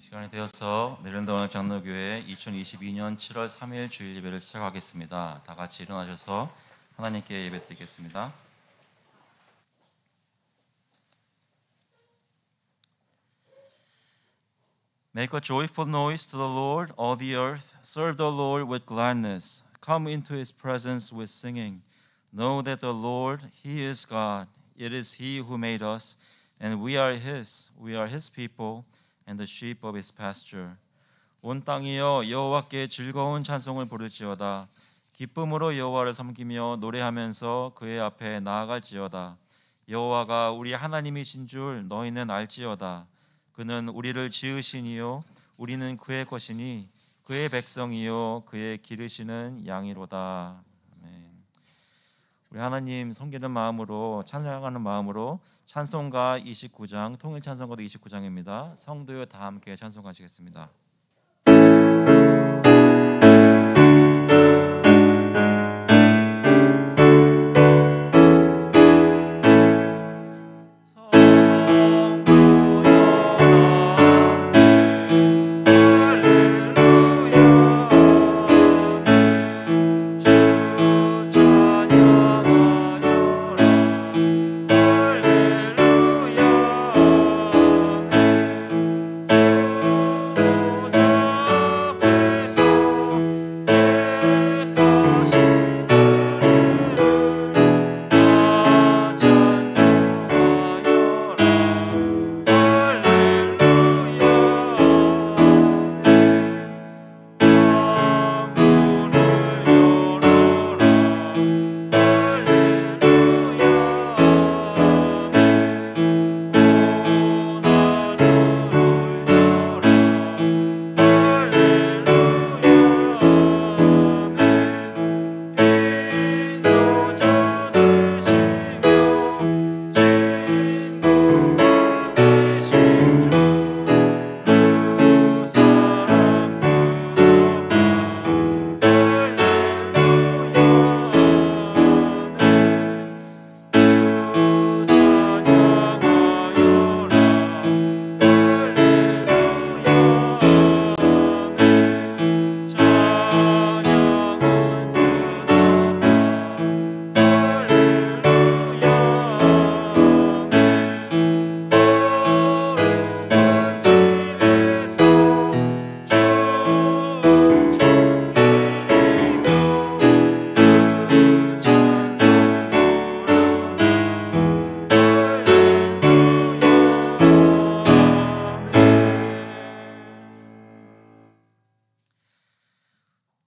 시간이 되어서 메릴랜드 원학장로교회 2022년 7월 3일 주일 예배를 시작하겠습니다. 다 같이 일어나셔서 하나님께 예배드리겠습니다. Make a joyful noise to the Lord, all the earth. Serve the Lord with gladness. Come into His presence with singing. Know that the Lord, He is God. It is He who made us, and we are His. We are His people, and the sheep of His pasture. 온 땅이여 여호와께 즐거운 찬송을 부를지어다. 기쁨으로 여호와를 섬기며 노래하면서 그의 앞에 나아갈지어다. 여호와가 우리 하나님이신 줄 너희는 알지어다. 그는 우리를 지으시니요 우리는 그의 것이니 그의 백성이요 그의 기르시는 양이로다. 아멘. 우리 하나님 섬기는 마음으로 찬양하는 마음으로 찬송가 29장 통일 찬송가도 29장입니다. 성도여 다 함께 찬송하시겠습니다.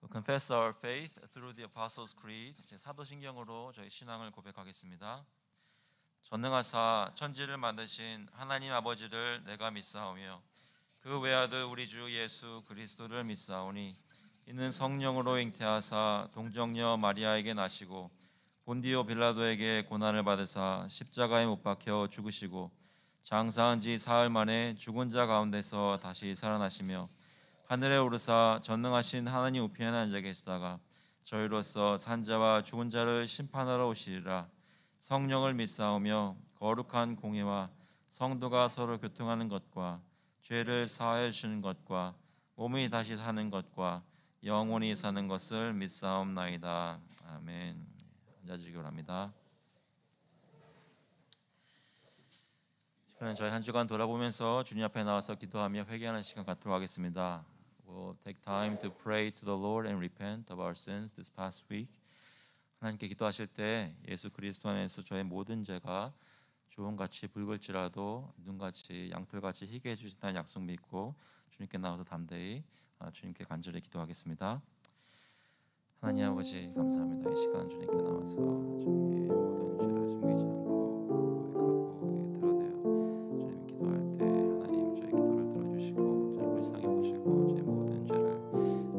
Confess our faith through the Apostles' Creed. 사도신경으로 저희 신앙을 고백하겠습니다. 전능하사 천지를 만드신 하나님 아버지를 내가 믿사오며 그 외아들 우리 주 예수 그리스도를 믿사오니 이는 성령으로 잉태하사 동정녀 마리아에게 나시고 본디오 빌라도에게 고난을 받으사 십자가에 못 박혀 죽으시고 장사한 지 사흘 만에 죽은 자 가운데서 다시 살아나시며 하늘에 오르사 전능하신 하나님 우편에 앉아 계시다가 저희로서 산자와 죽은 자를 심판하러 오시리라. 성령을 믿사오며 거룩한 공회와 성도가 서로 교통하는 것과 죄를 사하여 주시는 것과 몸이 다시 사는 것과 영원히 사는 것을 믿사옵나이다. 아멘. 앉아주시기 바랍니다. 저희 한 주간 돌아보면서 주님 앞에 나와서 기도하며 회개하는 시간 갖도록 하겠습니다. We'll take time to pray to the Lord and repent of our sins this past week. 하나님께 기도하실 때 예수 그리스도 안에서 저의 모든 죄가 주홍같이 붉을지라도 눈같이 양털같이 희게 해주신다는 약속 믿고 주님께 나와서 담대히 주님께 간절히 기도하겠습니다. 하나님 아버지 감사합니다. 이 시간 주님께 나와서 저희의 모든 죄를 숨기지 않고 고백하고 드러내어 주님 기도할 때 하나님 저희 기도를 들어주시고 저를 불쌍히 보시고 저희 모든 죄를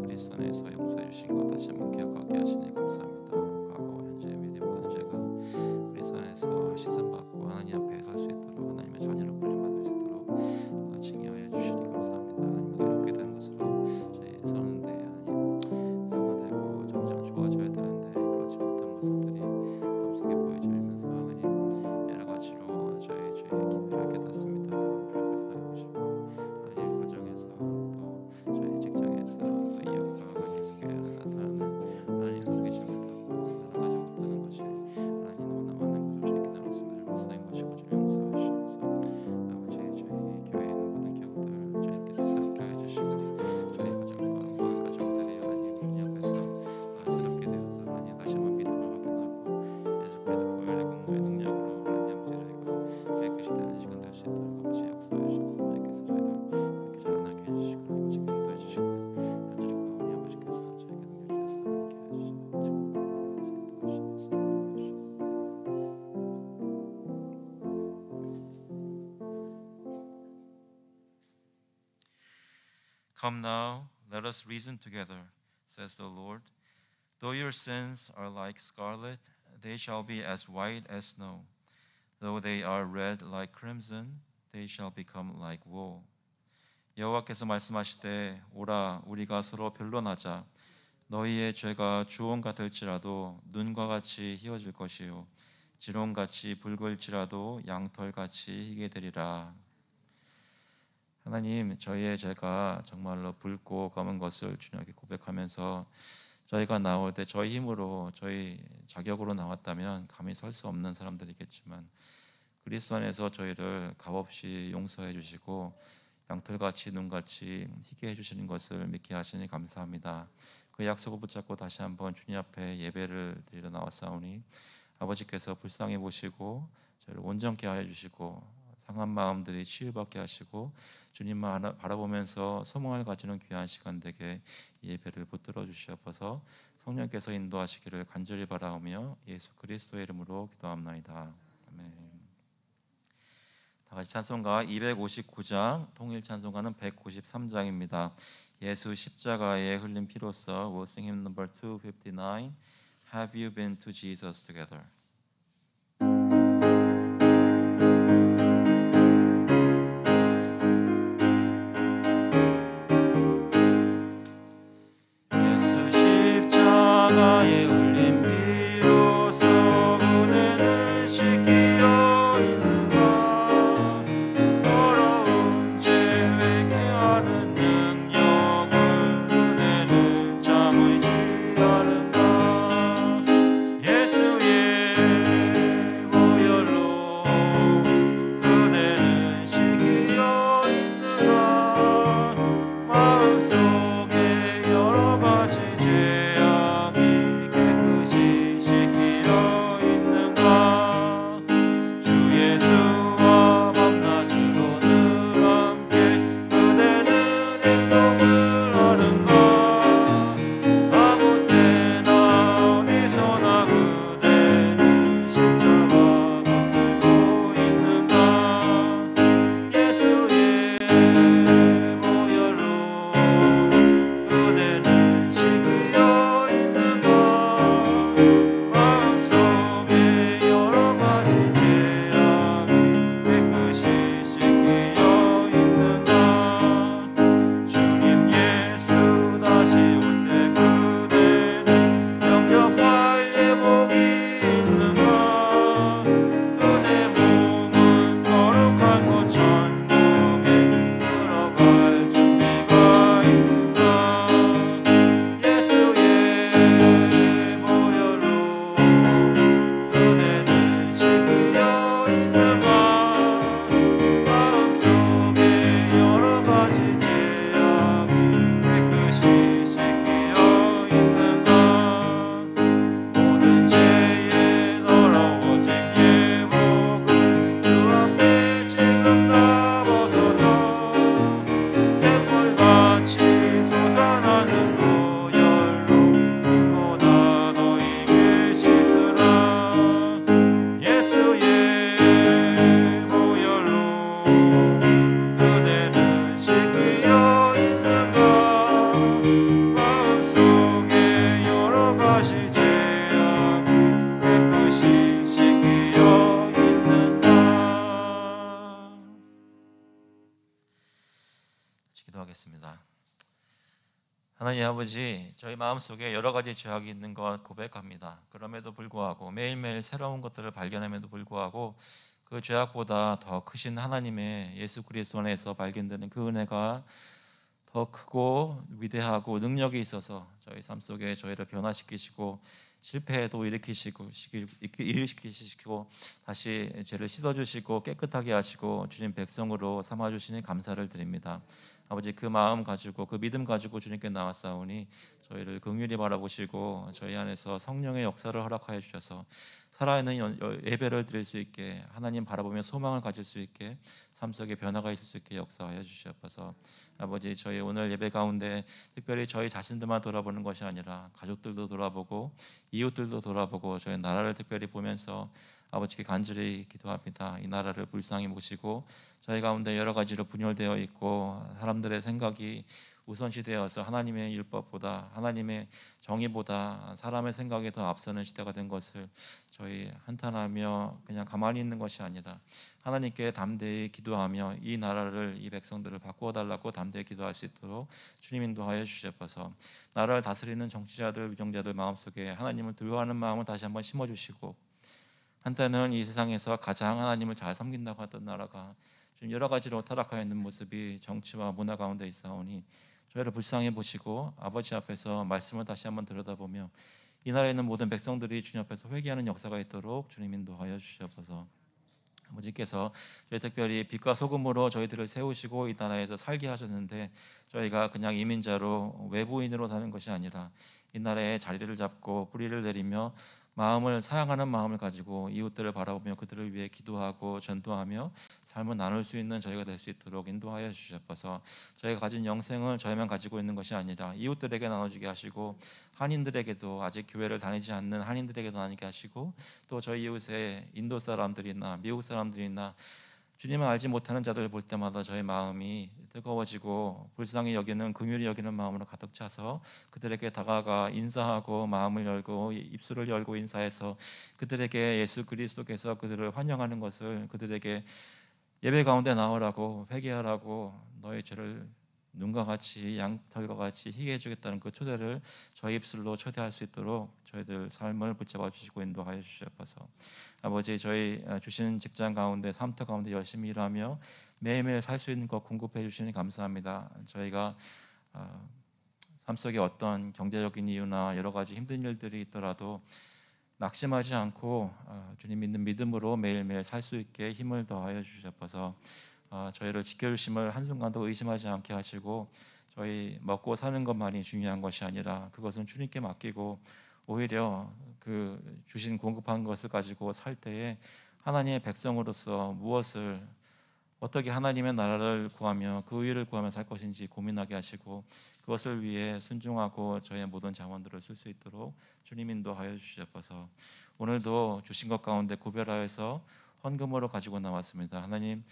그리스도 안에서 용서해 주신 것 다시 한번 기억하게 하시니 감사합니다. 과거 현재 미래 모든 죄가 그리스도 안에서 씻음받고 하나님 앞에 설 수 있도록 하나님의 자녀로 불림받을 수 있도록 칭의하여 주시니 감사합니다. 하나님 이렇게 된 것으로 저희 서는데 하나님 성화되고 점점 좋아져야 되는데 그렇지 못한 모습들이 삶 속에 보여지면서 하나님 Come now, let us reason together, says the Lord. Though your sins are like scarlet, they shall be as white as snow. Though they are red like crimson, they shall become like wool. 여호와께서 말씀하시되 오라 우리가 서로 변론하자. 너희의 죄가 주홍 같을지라도 눈과 같이 희어질 것이요 지롱같이 붉을지라도 양털같이 희게 되리라. 하나님, 저희의 죄가 정말로 붉고 검은 것을 주님께 고백하면서 저희가 나올 때 저희 힘으로 저희 자격으로 나왔다면 감히 설 수 없는 사람들이겠지만 그리스도 안에서 저희를 값없이 용서해 주시고 양털같이 눈같이 희게 해주시는 것을 믿게 하시니 감사합니다. 그 약속을 붙잡고 다시 한번 주님 앞에 예배를 드리러 나왔사오니 아버지께서 불쌍히 보시고 저희를 온전케 하여 주시고 상한 마음들이 치유받게 하시고 주님만 바라보면서 소망을 가지는 귀한 시간 되게 예배를 붙들어 주시옵소서. 성령께서 인도하시기를 간절히 바라오며 예수 그리스도의 이름으로 기도합나이다. 아멘. 다 같이 찬송가 259장, 통일 찬송가는 193장입니다. 예수 십자가에 흘린 피로써 We'll sing hymn number 259. Have you been to Jesus together? 예수 십자가에 흘린 피로써 은혜를 씻기어 있는가? 더러운 죄 회개하는 능력을 은혜는 참을지 않은가? 예수의 보혈로 그대는 씻기어 있는가? 마음속에 여러 가지 죄악이 깨끗이 씻기어 있는가? 주 예수와 밤낮으로 늘 함께 그대는 행동을 하는가? 아무 때나 어디서나 그대는 십자가 붙들고 있는가? 예수의 보혈로 그대는 씻기어 있는가? 마음속에 여러 가지 죄악이 깨끗이 씻기어 있는가? 주님 예수 다시 올 때 그대는 영접할 예복이 있는가? 그대 몸은 거룩한 곳 천국에 들어갈 준비가 있는가? 예수의 보혈로 그대는 씻기어 있는가? 마음속에 여러 가지 죄악이 깨끗이 씻기어 있는가? 모든 죄에 더러워진 예복을 주 앞에 지금 다 벗어서 샘물같이 솟아나는 보혈로 눈보다 더 익게 씻으라. 예수의 보혈로 그대는 씻기어 있는가? 마음속에 여러 가지 죄악이 깨끗이 씻기어 있는가? 기도하겠습니다. 하나님 아버지, 저희 마음속에 여러 가지 죄악이 있는 것 고백합니다. 그럼에도 불구하고 매일매일 새로운 것들을 발견함에도 불구하고 그 죄악보다 더 크신 하나님의 예수 그리스도 안에서 발견되는 그 은혜가 더 크고 위대하고 능력이 있어서 저희 삶 속에 저희를 변화시키시고 실패해도 일으키시고 다시 죄를 씻어주시고 깨끗하게 하시고 주님 백성으로 삼아주시니 감사를 드립니다. 아버지, 그 마음 가지고 그 믿음 가지고 주님께 나왔사오니 저희를 긍휼히 바라보시고 저희 안에서 성령의 역사를 허락하여 주셔서 살아있는 예배를 드릴 수 있게, 하나님 바라보며 소망을 가질 수 있게, 삶 속에 변화가 있을 수 있게 역사하여 주시옵소서. 아버지, 저희 오늘 예배 가운데 특별히 저희 자신들만 돌아보는 것이 아니라 가족들도 돌아보고 이웃들도 돌아보고 저희 나라를 특별히 보면서 아버지께 간절히 기도합니다. 이 나라를 불쌍히 모시고 저희 가운데 여러 가지로 분열되어 있고 사람들의 생각이 우선시되어서 하나님의 율법보다 하나님의 정의보다 사람의 생각에 더 앞서는 시대가 된 것을 저희 한탄하며 그냥 가만히 있는 것이 아니라 하나님께 담대히 기도하며 이 나라를 이 백성들을 바꾸어 달라고 담대히 기도할 수 있도록 주님 인도하여 주시옵소서. 나라를 다스리는 정치자들 위정자들 마음속에 하나님을 두려워하는 마음을 다시 한번 심어주시고 한때는 이 세상에서 가장 하나님을 잘 섬긴다고 하던 나라가 지금 여러 가지로 타락하여 있는 모습이 정치와 문화 가운데 있사오니 저희를 불쌍히 보시고 아버지 앞에서 말씀을 다시 한번 들여다보며 이 나라에 있는 모든 백성들이 주님 앞에서 회개하는 역사가 있도록 주님 인도하여 주시옵소서. 아버지께서 저희 특별히 빛과 소금으로 저희들을 세우시고 이 나라에서 살게 하셨는데 저희가 그냥 이민자로 외부인으로 사는 것이 아니라 이 나라에 자리를 잡고 뿌리를 내리며 마음을 사랑하는 마음을 가지고 이웃들을 바라보며 그들을 위해 기도하고 전도하며 삶을 나눌 수 있는 저희가 될 수 있도록 인도하여 주시옵소서. 저희가 가진 영생을 저희만 가지고 있는 것이 아니라 이웃들에게 나눠주게 하시고 한인들에게도 아직 교회를 다니지 않는 한인들에게도 나누게 하시고 또 저희 이웃에 인도 사람들이나 미국 사람들이나 주님을 알지 못하는 자들을 볼 때마다 저희 마음이 뜨거워지고 불쌍히 여기는 긍휼히 여기는 마음으로 가득 차서 그들에게 다가가 인사하고 마음을 열고 입술을 열고 인사해서 그들에게 예수 그리스도께서 그들을 환영하는 것을 그들에게 예배 가운데 나오라고 회개하라고 너의 죄를 눈과 같이 양털과 같이 희게 해주겠다는 그 초대를 저희 입술로 초대할 수 있도록 저희들 삶을 붙잡아 주시고 인도하여 주시옵소서. 아버지 저희 주신 직장 가운데 삶터 가운데 열심히 일하며 매일매일 살 수 있는 것 공급해 주시니 감사합니다. 저희가 삶 속에 어떤 경제적인 이유나 여러 가지 힘든 일들이 있더라도 낙심하지 않고 주님 믿는 믿음으로 매일매일 살 수 있게 힘을 더하여 주시옵소서. 저희를 지켜주심을 한순간도 의심하지 않게 하시고 저희 먹고 사는 것만이 중요한 것이 아니라 그것은 주님께 맡기고 오히려 그 주신 공급한 것을 가지고 살 때에 하나님의 백성으로서 무엇을 어떻게 하나님의 나라를 구하며 그 의를 구하며 살 것인지 고민하게 하시고 그것을 위해 순종하고 저의 모든 자원들을 쓸 수 있도록 주님 인도하여 주시옵소서. 오늘도 주신 것 가운데 구별하여서 헌금으로 가지고 나왔습니다. 하나님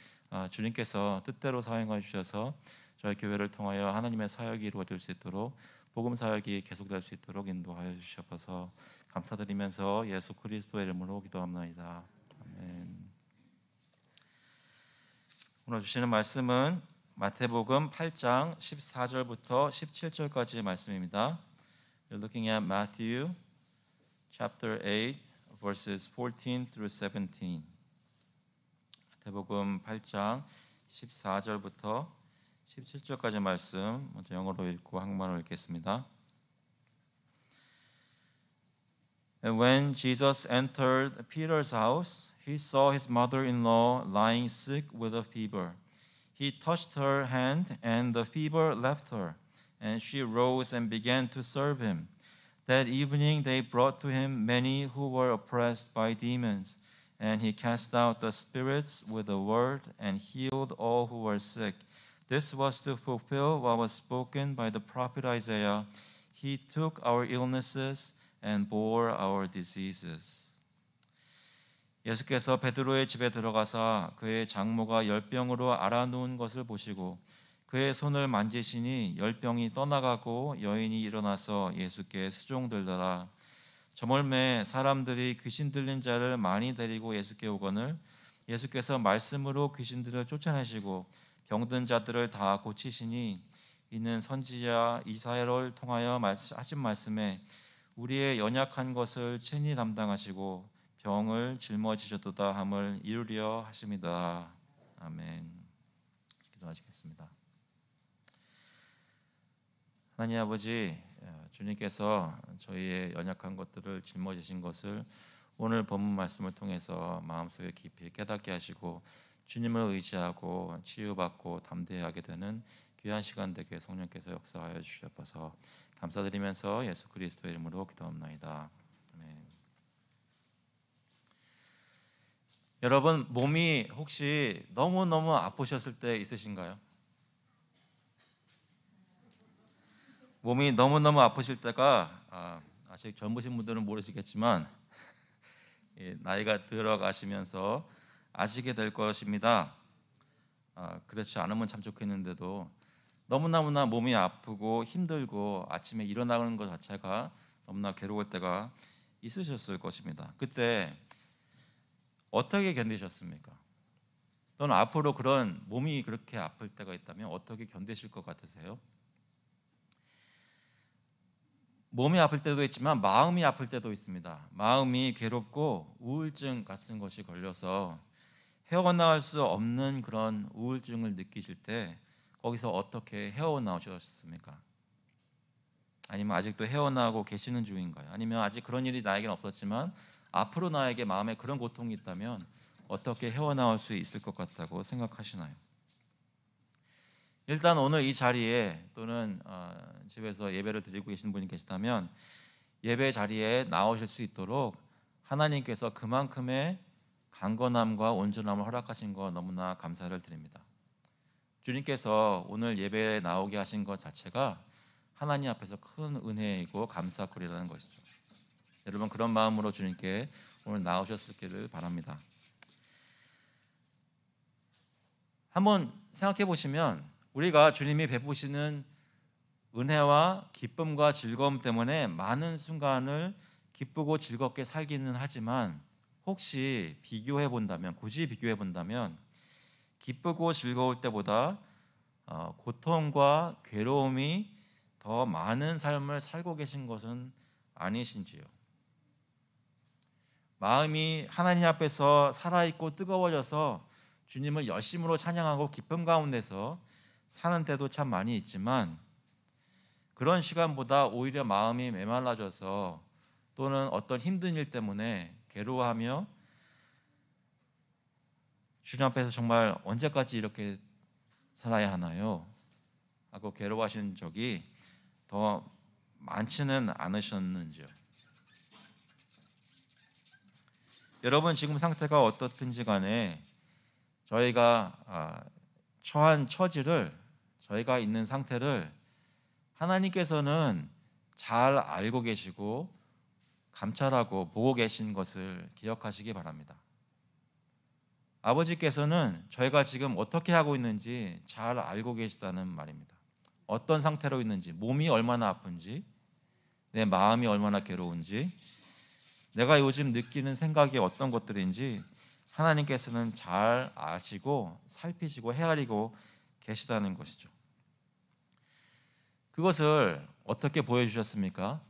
주님께서 뜻대로 사용하여 주셔서 저희 교회를 통하여 하나님의 사역이 이루어질 수 있도록 복음 사역이 계속될 수 있도록 인도하여 주시옵소서. 감사드리면서 예수 그리스도의 이름으로 기도합니다. 아멘. 오늘 주시는 말씀은 마태복음 8장 14절부터 17절까지의 말씀입니다. You're looking at Matthew chapter 8 verses 14 through 17. 마태복음 8장 14절부터 17절까지 말씀 먼저 영어로 읽고 한국말로 읽겠습니다. And when Jesus entered Peter's house, he saw his mother-in-law lying sick with a fever. He touched her hand, and the fever left her, and she rose and began to serve him. That evening they brought to him many who were oppressed by demons, and he cast out the spirits with a word and healed all who were sick. This was to fulfill what was spoken by the prophet Isaiah. He took our illnesses and bore our diseases. 예수께서 베드로의 집에 들어가사 그의 장모가 열병으로 앓아누운 것을 보시고 그의 손을 만지시니 열병이 떠나가고 여인이 일어나서 예수께 수종들더라. 저물매 사람들이 귀신 들린 자를 많이 데리고 예수께 오거늘 예수께서 말씀으로 귀신들을 쫓아내시고 병든 자들을 다 고치시니 이는 선지자 이사야를 통하여 하신 말씀에 우리의 연약한 것을 친히 담당하시고 병을 짊어지셨도다 함을 이루려 하심이다. 아멘. 기도하시겠습니다. 하나님 아버지, 주님께서 저희의 연약한 것들을 짊어지신 것을 오늘 본문 말씀을 통해서 마음속에 깊이 깨닫게 하시고 주님을 의지하고 치유받고 담대하게 되는 귀한 시간 되게 성령께서 역사하여 주시옵소서. 감사드리면서 예수 그리스도의 이름으로 기도합나이다. 아멘. 여러분 몸이 혹시 너무너무 아프셨을 때 있으신가요? 몸이 너무너무 아프실 때가 아직 젊으신 분들은 모르시겠지만 나이가 들어가시면서 아시게 될 것입니다. 그렇지 않으면 참 좋겠는데도 너무나 몸이 아프고 힘들고 아침에 일어나는 것 자체가 너무나 괴로울 때가 있으셨을 것입니다. 그때 어떻게 견디셨습니까? 또는 앞으로 그런 몸이 그렇게 아플 때가 있다면 어떻게 견디실 것 같으세요? 몸이 아플 때도 있지만 마음이 아플 때도 있습니다. 마음이 괴롭고 우울증 같은 것이 걸려서 헤어나올 수 없는 그런 우울증을 느끼실 때 거기서 어떻게 헤어나오셨습니까? 아니면 아직도 헤어나오고 계시는 중인가요? 아니면 아직 그런 일이 나에게는 없었지만 앞으로 나에게 마음에 그런 고통이 있다면 어떻게 헤어나올 수 있을 것 같다고 생각하시나요? 일단 오늘 이 자리에 또는 집에서 예배를 드리고 계신 분이 계시다면 예배 자리에 나오실 수 있도록 하나님께서 그만큼의 강건함과 온전함을 허락하신 거 너무나 감사를 드립니다. 주님께서 오늘 예배에 나오게 하신 것 자체가 하나님 앞에서 큰 은혜이고 감사거리라는 것이죠. 여러분 그런 마음으로 주님께 오늘 나오셨기를 바랍니다. 한번 생각해 보시면 우리가 주님이 베푸시는 은혜와 기쁨과 즐거움 때문에 많은 순간을 기쁘고 즐겁게 살기는 하지만 혹시 비교해 본다면, 굳이 비교해 본다면 기쁘고 즐거울 때보다 고통과 괴로움이 더 많은 삶을 살고 계신 것은 아니신지요? 마음이 하나님 앞에서 살아있고 뜨거워져서 주님을 열심으로 찬양하고 기쁨 가운데서 사는 때도 참 많이 있지만 그런 시간보다 오히려 마음이 메말라져서 또는 어떤 힘든 일 때문에 괴로워하며 주님 앞에서 정말 언제까지 이렇게 살아야 하나요? 하고 괴로워하신 적이 더 많지는 않으셨는지요? 여러분 지금 상태가 어떻든지 간에 저희가 처한 처지를 저희가 있는 상태를 하나님께서는 잘 알고 계시고 감찰하고 보고 계신 것을 기억하시기 바랍니다. 아버지께서는 저희가 지금 어떻게 하고 있는지 잘 알고 계시다는 말입니다. 어떤 상태로 있는지, 몸이 얼마나 아픈지, 내 마음이 얼마나 괴로운지, 내가 요즘 느끼는 생각이 어떤 것들인지 하나님께서는 잘 아시고 살피시고 헤아리고 계시다는 것이죠. 그것을 어떻게 보여주셨습니까?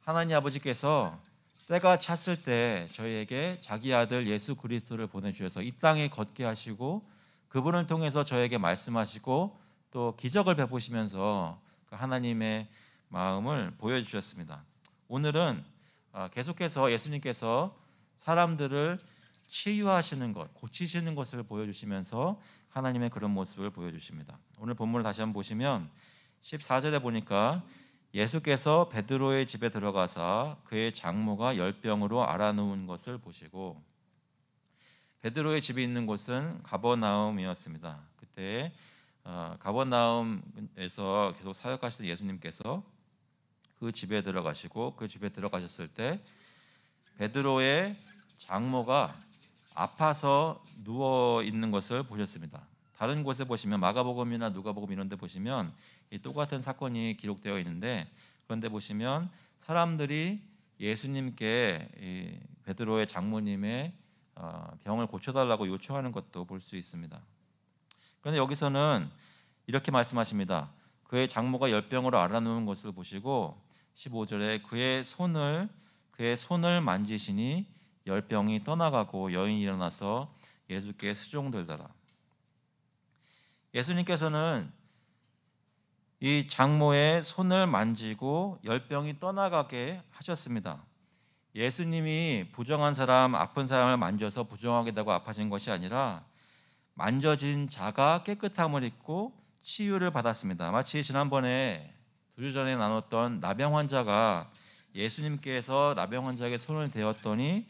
하나님 아버지께서 때가 찼을 때 저희에게 자기 아들 예수 그리스도를 보내주셔서 이 땅에 걷게 하시고 그분을 통해서 저에게 말씀하시고 또 기적을 베푸시면서 하나님의 마음을 보여주셨습니다. 오늘은 계속해서 예수님께서 사람들을 치유하시는 것, 고치시는 것을 보여주시면서 하나님의 그런 모습을 보여주십니다. 오늘 본문을 다시 한번 보시면 14절에 보니까 예수께서 베드로의 집에 들어가사 그의 장모가 열병으로 앓아누운 것을 보시고, 베드로의 집이 있는 곳은 가버나움이었습니다. 그때 가버나움에서 계속 사역하시던 예수님께서 그 집에 들어가시고 그 집에 들어가셨을 때 베드로의 장모가 아파서 누워 있는 것을 보셨습니다. 다른 곳에 보시면 마가복음이나 누가복음 이런 데 보시면 이 똑같은 사건이 기록되어 있는데, 그런데 보시면 사람들이 예수님께 이 베드로의 장모님의 병을 고쳐달라고 요청하는 것도 볼 수 있습니다. 그런데 여기서는 이렇게 말씀하십니다. 그의 장모가 열병으로 앓아누운 것을 보시고 15절에 그의 손을 만지시니 열병이 떠나가고 여인이 일어나서 예수께 수종들더라. 예수님께서는 이 장모의 손을 만지고 열병이 떠나가게 하셨습니다. 예수님이 부정한 사람, 아픈 사람을 만져서 부정하게 되고 아파진 것이 아니라 만져진 자가 깨끗함을 입고 치유를 받았습니다. 마치 지난번에 2주 전에 나눴던 나병 환자가 예수님께서 나병 환자에게 손을 대었더니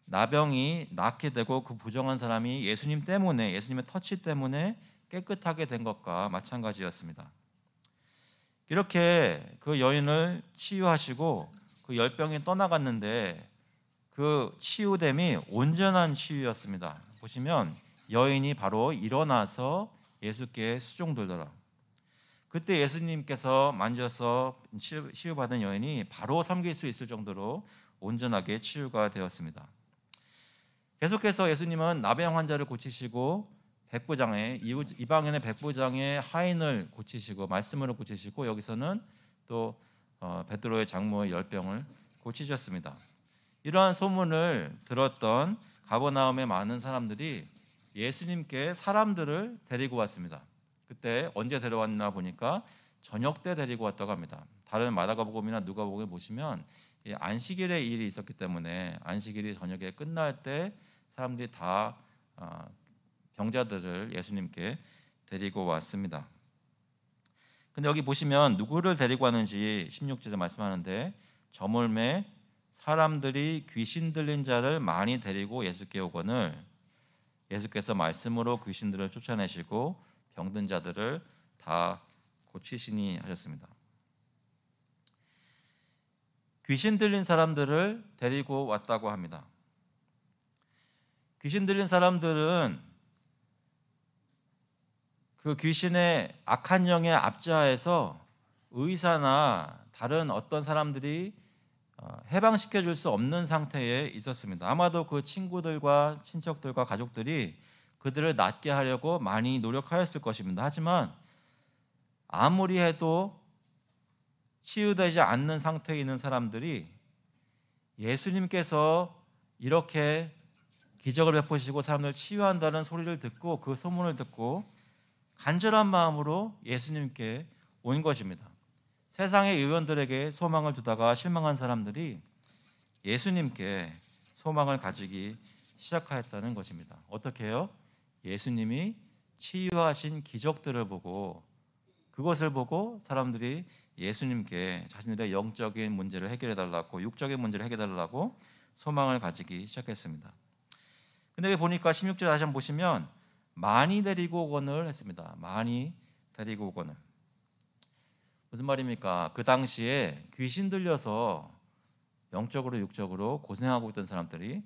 나병이 낫게 되고 그 부정한 사람이 예수님 때문에, 예수님의 터치 때문에 깨끗하게 된 것과 마찬가지였습니다. 이렇게 그 여인을 치유하시고 그 열병이 떠나갔는데 그 치유됨이 온전한 치유였습니다. 보시면 여인이 바로 일어나서 예수께 수종들더라. 그때 예수님께서 만져서 치유받은 여인이 바로 섬길 수 있을 정도로 온전하게 치유가 되었습니다. 계속해서 예수님은 나병 환자를 고치시고 백부장의 이방인의 백부장의 하인을 고치시고 말씀으로 고치시고 여기서는 또 베드로의 장모의 열병을 고치셨습니다. 이러한 소문을 들었던 가버나움의 많은 사람들이 예수님께 사람들을 데리고 왔습니다. 그때 언제 데려왔나 보니까 저녁 때 데리고 왔다고 합니다. 다른 마가복음이나 누가복음에 보시면 안식일에 일이 있었기 때문에 안식일이 저녁에 끝날 때 사람들이 다 병자들을 예수님께 데리고 왔습니다. 근데 여기 보시면 누구를 데리고 왔는지 16절에 말씀하는데 저물매 사람들이 귀신 들린 자를 많이 데리고 예수께 오거늘 예수께서 말씀으로 귀신들을 쫓아내시고 병든 자들을 다 고치시니 하셨습니다. 귀신 들린 사람들을 데리고 왔다고 합니다. 귀신 들린 사람들은 그 귀신의 악한 영의 압제하에서 의사나 다른 어떤 사람들이 해방시켜 줄 수 없는 상태에 있었습니다. 아마도 그 친구들과 친척들과 가족들이 그들을 낫게 하려고 많이 노력하였을 것입니다. 하지만 아무리 해도 치유되지 않는 상태에 있는 사람들이 예수님께서 이렇게 기적을 베푸시고 사람들을 치유한다는 소리를 듣고 그 소문을 듣고 간절한 마음으로 예수님께 온 것입니다. 세상의 의원들에게 소망을 두다가 실망한 사람들이 예수님께 소망을 가지기 시작하였다는 것입니다. 어떻게 해요? 예수님이 치유하신 기적들을 보고 그것을 보고 사람들이 예수님께 자신들의 영적인 문제를 해결해달라고 육적인 문제를 해결해달라고 소망을 가지기 시작했습니다. 근데 여기 보니까 16절 다시 한번 보시면 많이 데리고 오거늘 했습니다. 많이 데리고 오거늘. 무슨 말입니까? 그 당시에 귀신 들려서 영적으로 육적으로 고생하고 있던 사람들이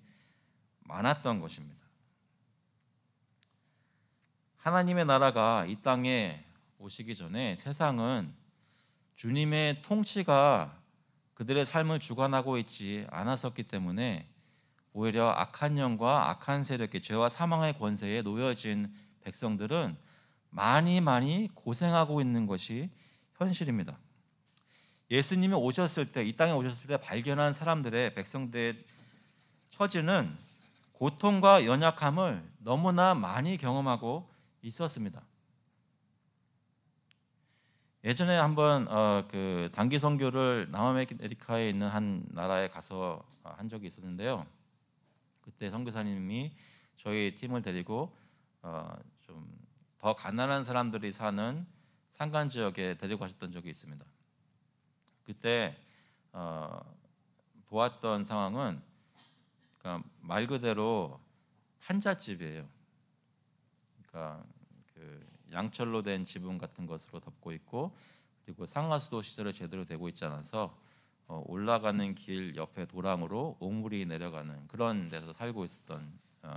많았던 것입니다. 하나님의 나라가 이 땅에 오시기 전에 세상은 주님의 통치가 그들의 삶을 주관하고 있지 않았었기 때문에 오히려 악한 영과 악한 세력의 죄와 사망의 권세에 놓여진 백성들은 많이 고생하고 있는 것이 현실입니다. 예수님이 오셨을 때, 이 땅에 오셨을 때 발견한 사람들의 백성들의 처지는 고통과 연약함을 너무나 많이 경험하고 있었습니다. 예전에 한번 그 단기 선교를 남아메리카에 있는 한 나라에 가서 한 적이 있었는데요. 그때 선교사님이 저희 팀을 데리고 좀 더 가난한 사람들이 사는 산간 지역에 데리고 가셨던 적이 있습니다. 그때 보았던 상황은 그러니까 말 그대로 한잣집이에요. 그러니까 그 양철로 된 지붕 같은 것으로 덮고 있고 그리고 상하수도 시설이 제대로 되고 있지 않아서 올라가는 길 옆에 도랑으로 오물이 내려가는 그런 데서 살고 있었던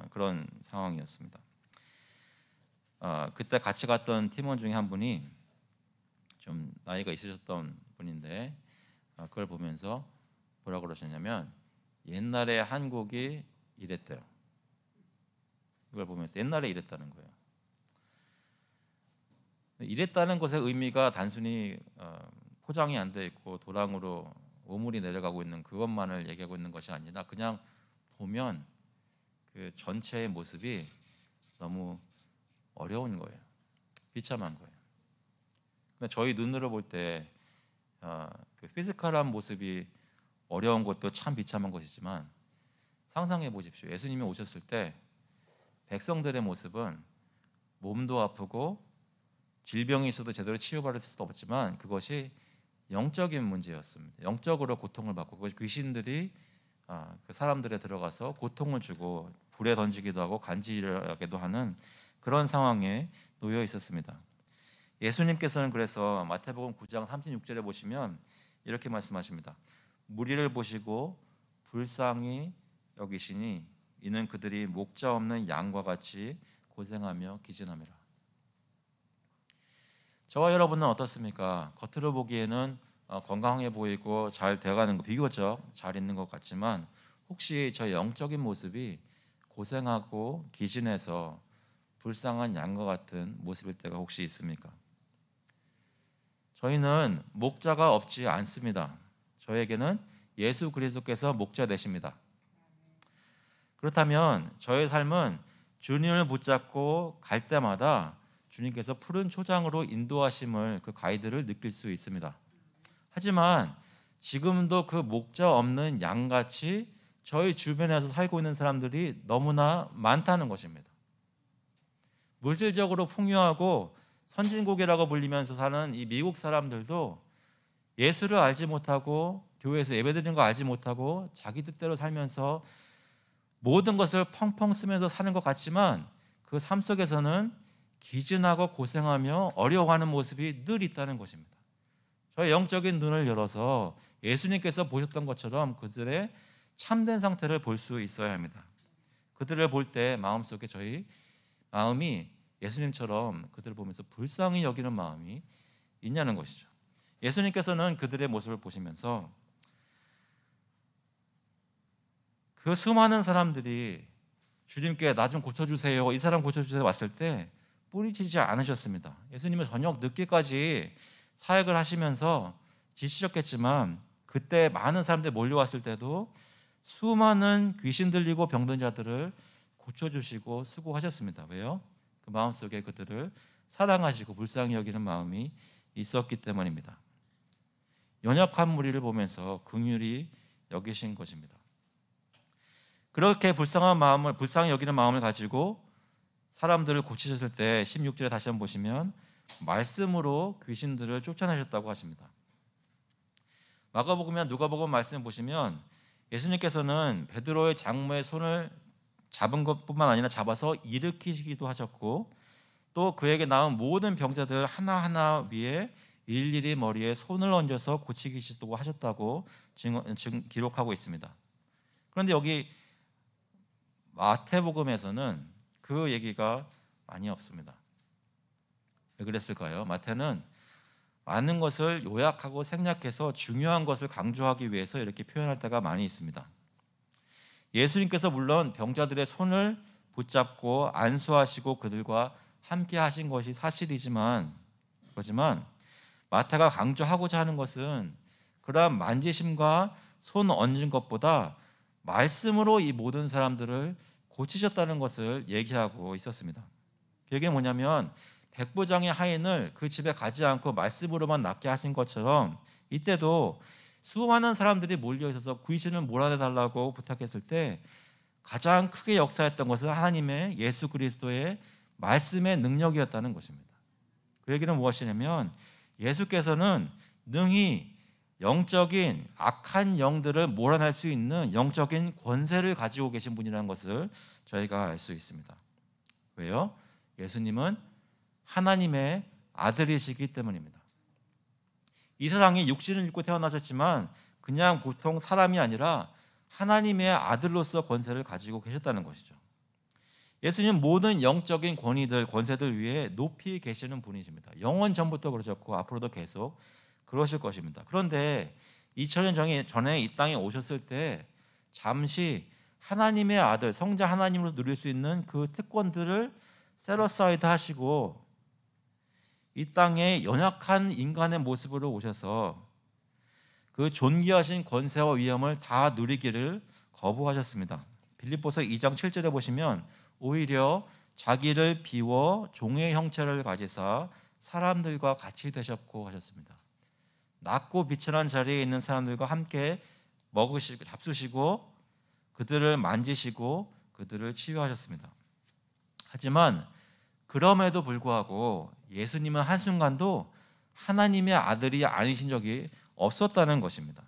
그런 상황이었습니다. 그때 같이 갔던 팀원 중에 한 분이 좀 나이가 있으셨던 분인데 그걸 보면서 뭐라고 그러셨냐면 옛날에 한국이 이랬대요. 그걸 보면서 옛날에 이랬다는 거예요. 이랬다는 것의 의미가 단순히 포장이 안 돼 있고 도랑으로 오물이 내려가고 있는 그것만을 얘기하고 있는 것이 아니라 그냥 보면 그 전체의 모습이 너무 어려운 거예요. 비참한 거예요. 저희 눈으로 볼 때 그 피지컬한 모습이 어려운 것도 참 비참한 것이지만 상상해 보십시오. 예수님이 오셨을 때 백성들의 모습은 몸도 아프고 질병이 있어도 제대로 치유받을 수도 없지만 그것이 영적인 문제였습니다. 영적으로 고통을 받고 그것이 귀신들이 그 사람들에 들어가서 고통을 주고 불에 던지기도 하고 간질하기도 하는 그런 상황에 놓여 있었습니다. 예수님께서는 그래서 마태복음 9장 36절에 보시면 이렇게 말씀하십니다. 무리를 보시고 불쌍히 여기시니 이는 그들이 목자 없는 양과 같이 고생하며 기진함이라. 저와 여러분은 어떻습니까? 겉으로 보기에는 건강해 보이고 잘 돼가는 거, 비교적 잘 있는 것 같지만 혹시 저 영적인 모습이 고생하고 기진해서 불쌍한 양과 같은 모습일 때가 혹시 있습니까? 저희는 목자가 없지 않습니다. 저에게는 예수 그리스도께서 목자 되십니다. 그렇다면 저의 삶은 주님을 붙잡고 갈 때마다 주님께서 푸른 초장으로 인도하심을, 그 가이드를 느낄 수 있습니다. 하지만 지금도 그 목자 없는 양같이 저희 주변에서 살고 있는 사람들이 너무나 많다는 것입니다. 물질적으로 풍요하고 선진국이라고 불리면서 사는 이 미국 사람들도 예수를 알지 못하고 교회에서 예배드리는 거 알지 못하고 자기 뜻대로 살면서 모든 것을 펑펑 쓰면서 사는 것 같지만 그 삶 속에서는 기진하고 고생하며 어려워하는 모습이 늘 있다는 것입니다. 저의 영적인 눈을 열어서 예수님께서 보셨던 것처럼 그들의 참된 상태를 볼 수 있어야 합니다. 그들을 볼 때 마음속에 저희 마음이 예수님처럼 그들을 보면서 불쌍히 여기는 마음이 있냐는 것이죠. 예수님께서는 그들의 모습을 보시면서 그 수많은 사람들이 주님께 나 좀 고쳐주세요, 이 사람 고쳐주세요 왔을 때 뿌리치지 않으셨습니다. 예수님은 저녁 늦게까지 사역을 하시면서 지치셨겠지만 그때 많은 사람들이 몰려왔을 때도 수많은 귀신 들리고 병든 자들을 고쳐주시고 수고하셨습니다. 왜요? 그 마음속에 그들을 사랑하시고 불쌍히 여기는 마음이 있었기 때문입니다. 연약한 무리를 보면서 긍휼히 여기신 것입니다. 그렇게 불쌍히 여기는 마음을 가지고 사람들을 고치셨을 때 16절에 다시 한번 보시면 말씀으로 귀신들을 쫓아내셨다고 하십니다. 마가복음이나 누가복음 말씀 보시면 예수님께서는 베드로의 장모의 손을 잡은 것뿐만 아니라 잡아서 일으키시기도 하셨고 또 그에게 나온 모든 병자들 하나하나 위에 일일이 머리에 손을 얹어서 고치시기도 하셨다고 기록하고 있습니다. 그런데 여기 마태복음에서는 그 얘기가 많이 없습니다. 왜 그랬을까요? 마태는 많은 것을 요약하고 생략해서 중요한 것을 강조하기 위해서 이렇게 표현할 때가 많이 있습니다. 예수님께서 물론 병자들의 손을 붙잡고 안수하시고 그들과 함께 하신 것이 사실이지만 그렇지만 마태가 강조하고자 하는 것은 그러한 만지심과 손 얹은 것보다 말씀으로 이 모든 사람들을 고치셨다는 것을 얘기하고 있었습니다. 그게 뭐냐면 백부장의 하인을 그 집에 가지 않고 말씀으로만 낫게 하신 것처럼 이때도 수많은 사람들이 몰려 있어서 귀신을 몰아내달라고 부탁했을 때 가장 크게 역사했던 것은 하나님의 예수 그리스도의 말씀의 능력이었다는 것입니다. 그 얘기는 무엇이냐면 예수께서는 능히 영적인 악한 영들을 몰아낼 수 있는 영적인 권세를 가지고 계신 분이라는 것을 저희가 알 수 있습니다. 왜요? 예수님은 하나님의 아들이시기 때문입니다. 이 세상에 육신을 입고 태어나셨지만 그냥 보통 사람이 아니라 하나님의 아들로서 권세를 가지고 계셨다는 것이죠. 예수님은 모든 영적인 권위들, 권세들 위에 높이 계시는 분이십니다. 영원 전부터 그러셨고 앞으로도 계속 그러실 것입니다. 그런데 2000년 전에 이 땅에 오셨을 때 잠시 하나님의 아들, 성자 하나님으로 누릴 수 있는 그 특권들을 셋어사이드 하시고 이 땅에 연약한 인간의 모습으로 오셔서 그 존귀하신 권세와 위엄을 다 누리기를 거부하셨습니다. 빌립보서 2장 7절에 보시면 오히려 자기를 비워 종의 형체를 가지사 사람들과 같이 되셨고 하셨습니다. 낮고 비천한 자리에 있는 사람들과 함께 먹으시고 잡수시고 그들을 만지시고 그들을 치유하셨습니다. 하지만 그럼에도 불구하고 예수님은 한순간도 하나님의 아들이 아니신 적이 없었다는 것입니다.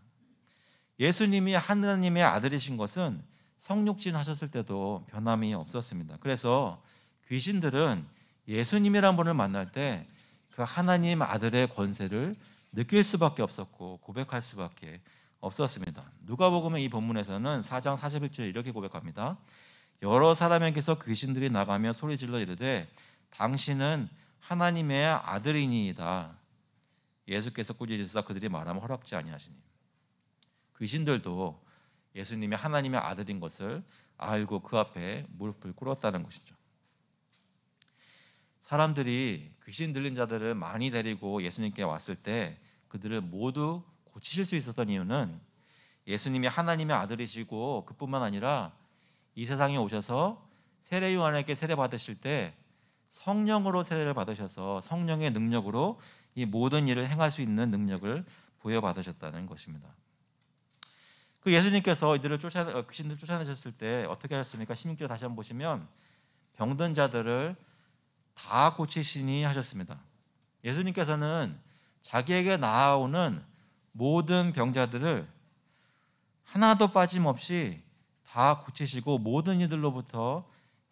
예수님이 하나님의 아들이신 것은 성육신 하셨을 때도 변함이 없었습니다. 그래서 귀신들은 예수님이란 분을 만날 때 그 하나님 아들의 권세를 느낄 수밖에 없었고 고백할 수밖에 없었습니다. 누가복음의 이 본문에서는 4장 41절에 이렇게 고백합니다. 여러 사람에게서 귀신들이 나가며 소리질러 이르되 당신은 하나님의 아들이니이다. 예수께서 꾸짖으사 그들이 말하면 허락지 아니하시니. 귀신들도 예수님이 하나님의 아들인 것을 알고 그 앞에 무릎을 꿇었다는 것이죠. 사람들이 귀신 들린 자들을 많이 데리고 예수님께 왔을 때 그들을 모두 고치실 수 있었던 이유는 예수님이 하나님의 아들이시고 그뿐만 아니라 이 세상에 오셔서 세례 요한에게 세례 받으실 때 성령으로 세례를 받으셔서 성령의 능력으로 이 모든 일을 행할 수 있는 능력을 부여받으셨다는 것입니다. 그 예수님께서 이들을 귀신들 쫓아내셨을 때 어떻게 하셨습니까? 16절 다시 한번 보시면 병든 자들을 다 고치시니 하셨습니다. 예수님께서는 자기에게 나아오는 모든 병자들을 하나도 빠짐없이 다 고치시고 모든 이들로부터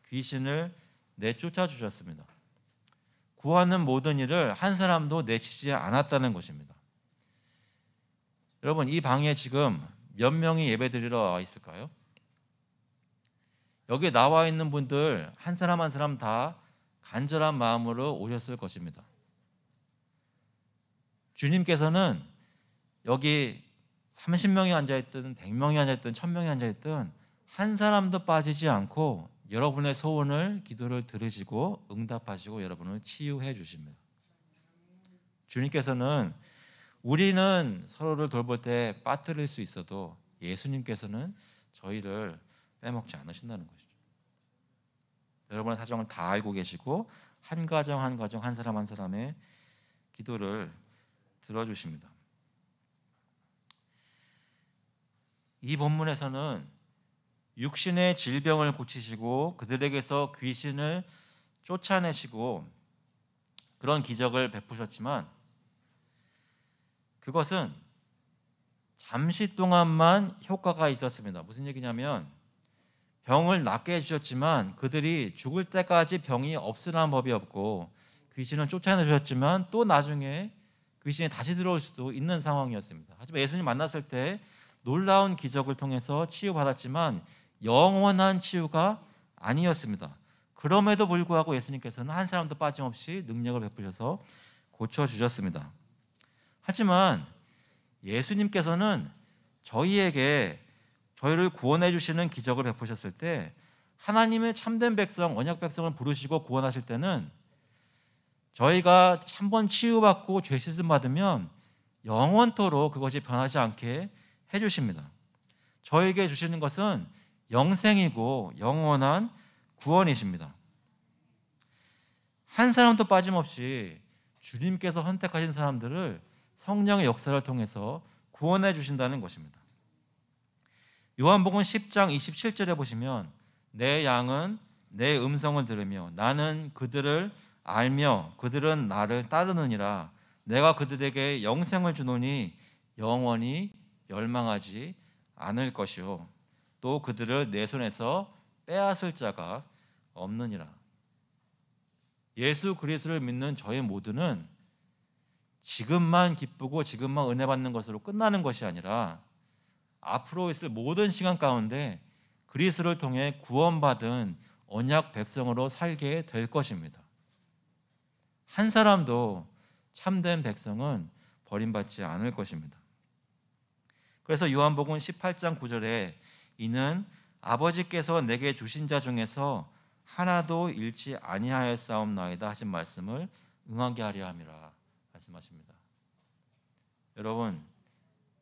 귀신을 내쫓아 주셨습니다. 구하는 모든 일을 한 사람도 내치지 않았다는 것입니다. 여러분, 이 방에 지금 몇 명이 예배드리러 와 있을까요? 여기 나와 있는 분들 한 사람 한 사람 다 간절한 마음으로 오셨을 것입니다. 주님께서는 여기 30명이 앉아있든 100명이 앉아있든 1000명이 앉아있든 한 사람도 빠지지 않고 여러분의 소원을 기도를 들으시고 응답하시고 여러분을 치유해 주십니다. 주님께서는 우리는 서로를 돌볼 때 빠뜨릴 수 있어도 예수님께서는 저희를 빼먹지 않으신다는 것이죠. 여러분의 사정을 다 알고 계시고 한 가정 한 가정 한 사람 한 사람의 기도를 들어주십니다. 이 본문에서는 육신의 질병을 고치시고 그들에게서 귀신을 쫓아내시고 그런 기적을 베푸셨지만 그것은 잠시 동안만 효과가 있었습니다. 무슨 얘기냐면 병을 낫게 해주셨지만 그들이 죽을 때까지 병이 없으라는 법이 없고 귀신을 쫓아내주셨지만 또 나중에 귀신이 다시 들어올 수도 있는 상황이었습니다. 하지만 예수님 만났을 때 놀라운 기적을 통해서 치유받았지만 영원한 치유가 아니었습니다. 그럼에도 불구하고 예수님께서는 한 사람도 빠짐없이 능력을 베푸셔서 고쳐주셨습니다. 하지만 예수님께서는 저희를 구원해 주시는 기적을 베푸셨을 때 하나님의 참된 백성, 언약 백성을 부르시고 구원하실 때는 저희가 한번 치유받고 죄 씻음 받으면 영원토록 그것이 변하지 않게 해주십니다. 저에게 주시는 것은 영생이고 영원한 구원이십니다. 한 사람도 빠짐없이 주님께서 선택하신 사람들을 성령의 역사를 통해서 구원해 주신다는 것입니다. 요한복음 10장 27절에 보시면 내 양은 내 음성을 들으며 나는 그들을 알며 그들은 나를 따르느니라. 내가 그들에게 영생을 주노니 영원히 멸망하지 않을 것이요 또 그들을 내 손에서 빼앗을 자가 없느니라. 예수 그리스도를 믿는 저희 모두는 지금만 기쁘고 지금만 은혜 받는 것으로 끝나는 것이 아니라 앞으로 있을 모든 시간 가운데 그리스도를 통해 구원받은 언약 백성으로 살게 될 것입니다. 한 사람도 참된 백성은 버림받지 않을 것입니다. 그래서 요한복음 18장 9절에 이는 아버지께서 내게 주신 자 중에서 하나도 잃지 아니하였사옵나이다 하신 말씀을 응하게 하려 함이라 말씀하십니다. 여러분,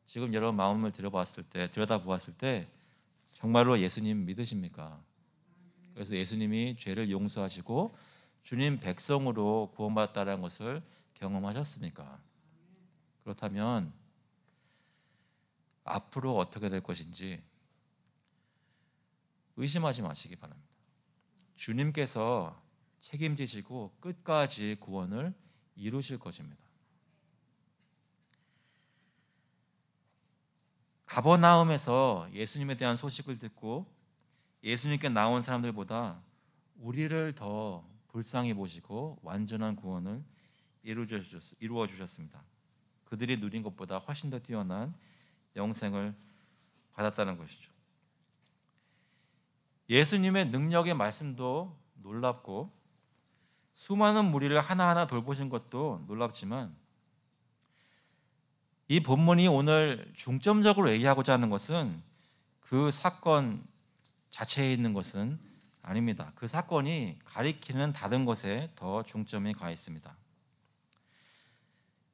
지금 여러분 마음을 들여다보았을 때 정말로 예수님 믿으십니까? 그래서 예수님이 죄를 용서하시고 주님 백성으로 구원받았다는 것을 경험하셨습니까? 그렇다면 앞으로 어떻게 될 것인지 의심하지 마시기 바랍니다. 주님께서 책임지시고 끝까지 구원을 이루실 것입니다. 가버나움에서 예수님에 대한 소식을 듣고 예수님께 나온 사람들보다 우리를 더 불쌍히 보시고 완전한 구원을 이루어 주셨습니다. 그들이 누린 것보다 훨씬 더 뛰어난 영생을 받았다는 것이죠. 예수님의 능력의 말씀도 놀랍고 수많은 무리를 하나하나 돌보신 것도 놀랍지만 이 본문이 오늘 중점적으로 얘기하고자 하는 것은 그 사건 자체에 있는 것은 아닙니다. 그 사건이 가리키는 다른 것에 더 중점이 가 있습니다.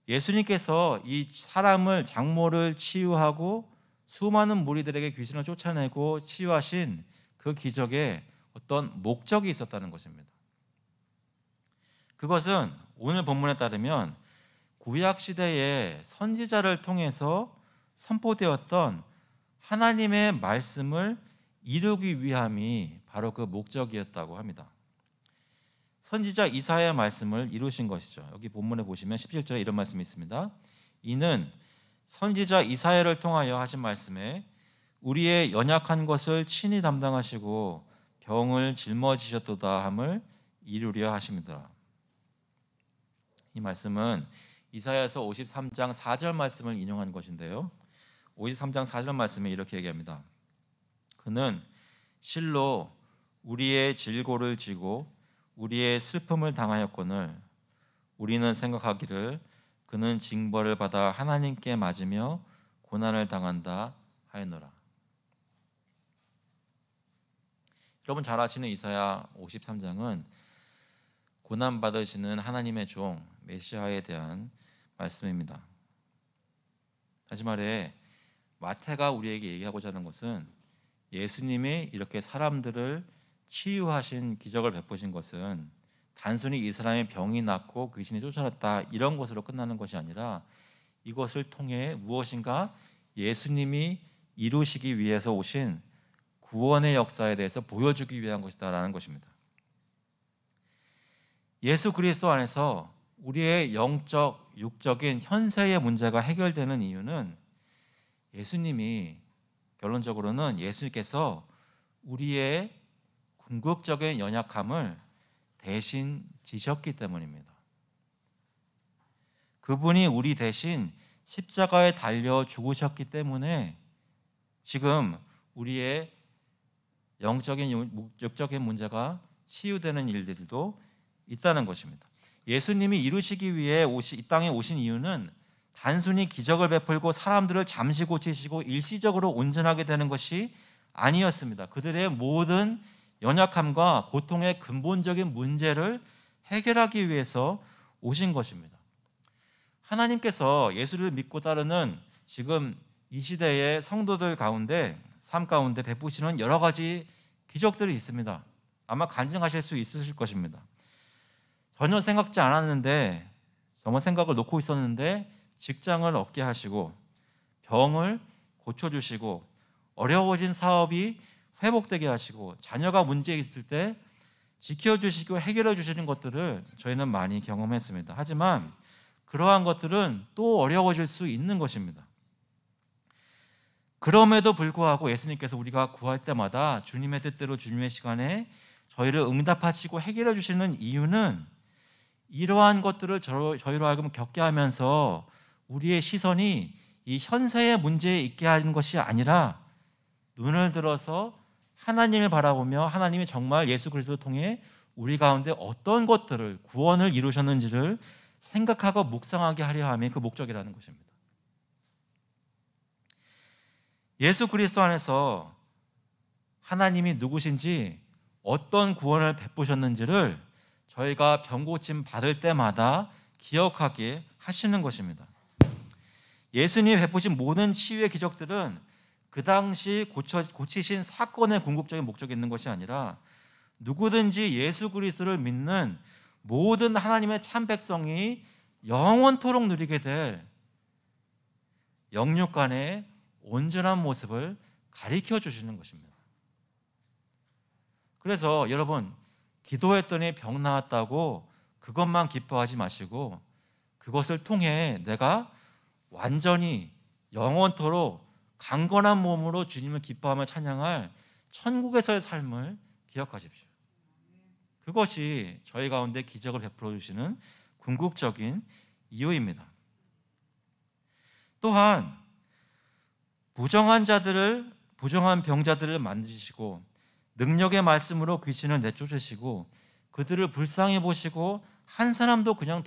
예수님께서 이 사람을 장모를 치유하고 수많은 무리들에게 귀신을 쫓아내고 치유하신 그 기적에 어떤 목적이 있었다는 것입니다. 그것은 오늘 본문에 따르면 구약 시대의 선지자를 통해서 선포되었던 하나님의 말씀을 이루기 위함이 바로 그 목적이었다고 합니다. 선지자 이사야의 말씀을 이루신 것이죠. 여기 본문에 보시면 17절에 이런 말씀이 있습니다. 이는 선지자 이사야를 통하여 하신 말씀에 우리의 연약한 것을 친히 담당하시고 병을 짊어지셨도다 함을 이루려 하심이더라. 이 말씀은 이사야서 53장 4절 말씀을 인용한 것인데요. 53장 4절 말씀에 이렇게 얘기합니다. 그는 실로 우리의 질고를 지고 우리의 슬픔을 당하였거늘 우리는 생각하기를 그는 징벌을 받아 하나님께 맞으며 고난을 당한다 하였노라. 여러분 잘 아시는 이사야 53장은 고난받으시는 하나님의 종 메시아에 대한 말씀입니다. 다시 말해 마태가 우리에게 얘기하고자 하는 것은 예수님이 이렇게 사람들을 치유하신 기적을 베푸신 것은 단순히 이 사람의 병이 낫고 귀신이 쫓아났다 이런 것으로 끝나는 것이 아니라 이것을 통해 무엇인가 예수님이 이루시기 위해서 오신 구원의 역사에 대해서 보여주기 위한 것이다라는 것입니다. 예수 그리스도 안에서 우리의 영적, 육적인 현세의 문제가 해결되는 이유는 예수님이 결론적으로는 예수님께서 우리의 궁극적인 연약함을 대신 지셨기 때문입니다. 그분이 우리 대신 십자가에 달려 죽으셨기 때문에 지금 우리의 영적인, 육적인 문제가 치유되는 일들도 있다는 것입니다. 예수님이 이루시기 위해 이 땅에 오신 이유는 단순히 기적을 베풀고 사람들을 잠시 고치시고 일시적으로 온전하게 되는 것이 아니었습니다. 그들의 모든 연약함과 고통의 근본적인 문제를 해결하기 위해서 오신 것입니다. 하나님께서 예수를 믿고 따르는 지금 이 시대의 성도들 가운데 삶 가운데 베푸시는 여러 가지 기적들이 있습니다. 아마 간증하실 수 있으실 것입니다. 전혀 생각지 않았는데 정말 생각을 놓고 있었는데 직장을 얻게 하시고 병을 고쳐주시고 어려워진 사업이 회복되게 하시고 자녀가 문제 있을 때 지켜주시고 해결해 주시는 것들을 저희는 많이 경험했습니다. 하지만 그러한 것들은 또 어려워질 수 있는 것입니다. 그럼에도 불구하고 예수님께서 우리가 구할 때마다 주님의 뜻대로 주님의 시간에 저희를 응답하시고 해결해 주시는 이유는 이러한 것들을 저희로 하여금 겪게 하면서 우리의 시선이 이 현세의 문제에 있게 하는 것이 아니라 눈을 들어서 하나님을 바라보며 하나님이 정말 예수 그리스도를 통해 우리 가운데 어떤 것들을 구원을 이루셨는지를 생각하고 묵상하게 하려 함이 그 목적이라는 것입니다. 예수 그리스도 안에서 하나님이 누구신지 어떤 구원을 베푸셨는지를 저희가 병고침 받을 때마다 기억하게 하시는 것입니다. 예수님이 베푸신 모든 치유의 기적들은 그 당시 고치신 사건의 궁극적인 목적이 있는 것이 아니라 누구든지 예수 그리스도를 믿는 모든 하나님의 참 백성이 영원토록 누리게 될 영육간의 온전한 모습을 가리켜 주시는 것입니다. 그래서 여러분 기도했더니 병 나았다고 그것만 기뻐하지 마시고 그것을 통해 내가 완전히 영원토록 강건한 몸으로 주님을 기뻐하며 찬양할 천국에서의 삶을 기억하십시오. 그것이 저희 가운데 기적을 베풀어 주시는 궁극적인 이유입니다. 또한 부정한 병자들을 만지시고 능력의 말씀으로 귀신을 내쫓으시고 그들을 불쌍히 보시고 한 사람도 그냥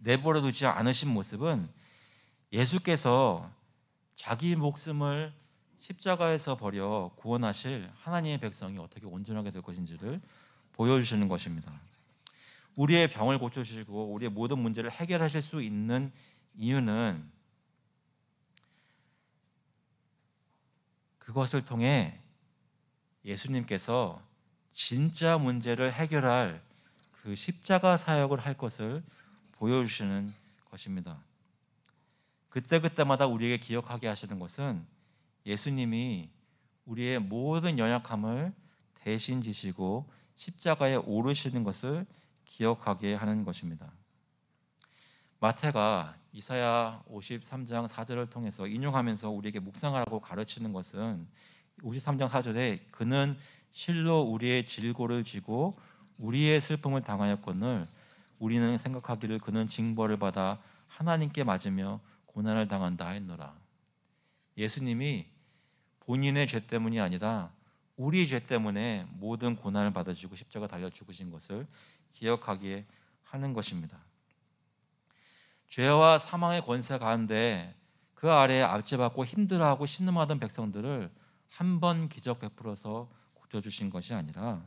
내버려 두지 않으신 모습은 예수께서 자기 목숨을 십자가에서 버려 구원하실 하나님의 백성이 어떻게 온전하게 될 것인지를 보여주시는 것입니다. 우리의 병을 고쳐주시고 우리의 모든 문제를 해결하실 수 있는 이유는 그것을 통해 예수님께서 진짜 문제를 해결할 그 십자가 사역을 할 것을 보여주시는 것입니다. 그때그때마다 우리에게 기억하게 하시는 것은 예수님이 우리의 모든 연약함을 대신 지시고 십자가에 오르시는 것을 기억하게 하는 것입니다. 마태가 이사야 53장 4절을 통해서 인용하면서 우리에게 묵상하라고 가르치는 것은 53장 4절에 그는 실로 우리의 질고를 지고 우리의 슬픔을 당하였거늘 우리는 생각하기를 그는 징벌을 받아 하나님께 맞으며 고난을 당한다 했노라. 예수님이 본인의 죄 때문이 아니라 우리 죄 때문에 모든 고난을 받아주고 십자가 달려 죽으신 것을 기억하게 하는 것입니다. 죄와 사망의 권세 가운데 그 아래에 압제받고 힘들어하고 신음하던 백성들을 한 번 기적 베풀어서 고쳐주신 것이 아니라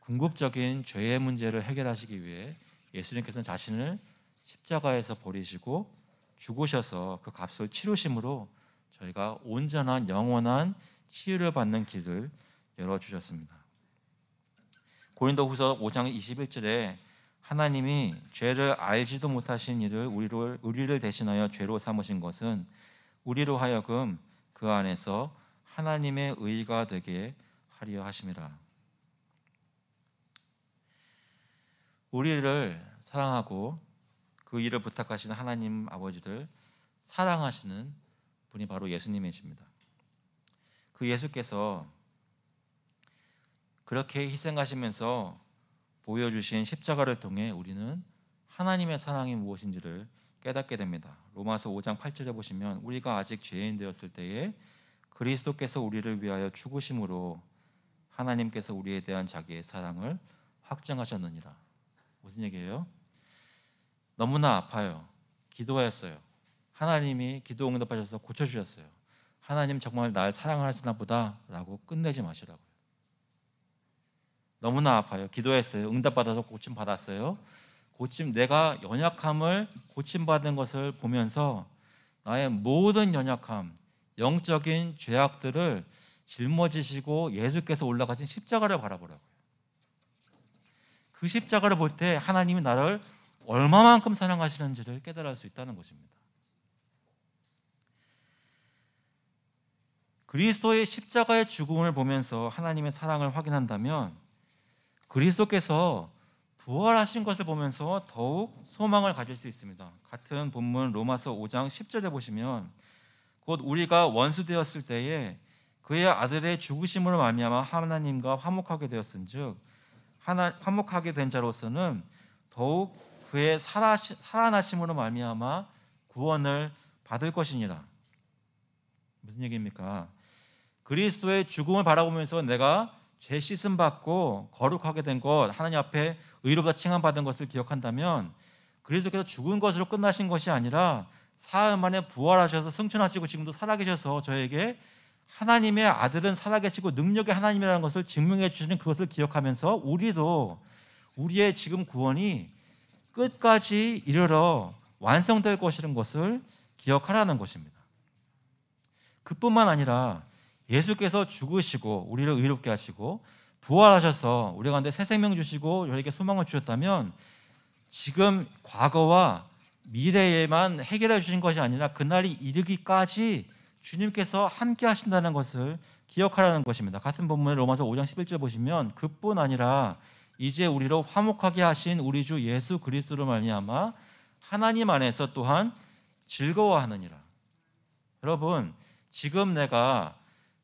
궁극적인 죄의 문제를 해결하시기 위해 예수님께서는 자신을 십자가에서 버리시고 죽으셔서 그 값을 치르심으로 저희가 온전한 영원한 치유를 받는 길을 열어주셨습니다. 고린도후서 5장 21절에 하나님이 죄를 알지도 못하신 이를 우리를 대신하여 죄로 삼으신 것은 우리로 하여금 그 안에서 하나님의 의가 되게 하려 하심이라. 우리를 사랑하고 그 일을 부탁하시는 하나님 아버지를 사랑하시는 분이 바로 예수님이십니다. 그 예수께서 그렇게 희생하시면서 보여주신 십자가를 통해 우리는 하나님의 사랑이 무엇인지를 깨닫게 됩니다. 로마서 5장 8절에 보시면 우리가 아직 죄인 되었을 때에 그리스도께서 우리를 위하여 죽으심으로 하나님께서 우리에 대한 자기의 사랑을 확증하셨느니라. 무슨 얘기예요? 너무나 아파요. 기도했어요. 하나님이 기도 응답하셔서 고쳐주셨어요. 하나님 정말 날 사랑하시나 보다 라고 끝내지 마시라고요. 너무나 아파요. 기도했어요. 응답받아서 고침받았어요. 내가 연약함을 고침받은 것을 보면서 나의 모든 연약함, 영적인 죄악들을 짊어지시고 예수께서 올라가신 십자가를 바라보라고요. 그 십자가를 볼 때 하나님이 나를 얼마만큼 사랑하시는지를 깨달을 수 있다는 것입니다. 그리스도의 십자가의 죽음을 보면서 하나님의 사랑을 확인한다면 그리스도께서 부활하신 것을 보면서 더욱 소망을 가질 수 있습니다. 같은 본문 로마서 5장 10절에 보시면 곧 우리가 원수 되었을 때에 그의 아들의 죽으심으로 말미암아 하나님과 화목하게 되었은즉 화목하게 된 자로서는 더욱 그의 살아나심으로 말미암아 구원을 받을 것이니라. 무슨 얘기입니까? 그리스도의 죽음을 바라보면서 내가 죄 씻음 받고 거룩하게 된 것, 하나님 앞에 의롭다 칭함받은 것을 기억한다면 그리스도께서 죽은 것으로 끝나신 것이 아니라 사흘 만에 부활하셔서 승천하시고 지금도 살아계셔서 저에게 하나님의 아들은 살아계시고 능력의 하나님이라는 것을 증명해 주시는 그것을 기억하면서 우리도 우리의 지금 구원이 끝까지 이르러 완성될 것이라는 것을 기억하라는 것입니다. 그뿐만 아니라 예수께서 죽으시고 우리를 의롭게 하시고 부활하셔서 우리 가운데 새 생명 주시고 저에게 소망을 주셨다면 지금 과거와 미래에만 해결해 주신 것이 아니라 그날이 이르기까지 주님께서 함께 하신다는 것을 기억하라는 것입니다. 같은 본문의 로마서 5장 11절 보시면 그뿐 아니라 이제 우리로 화목하게 하신 우리 주 예수 그리스도로 말미암아 하나님 안에서 또한 즐거워하느니라. 여러분, 지금 내가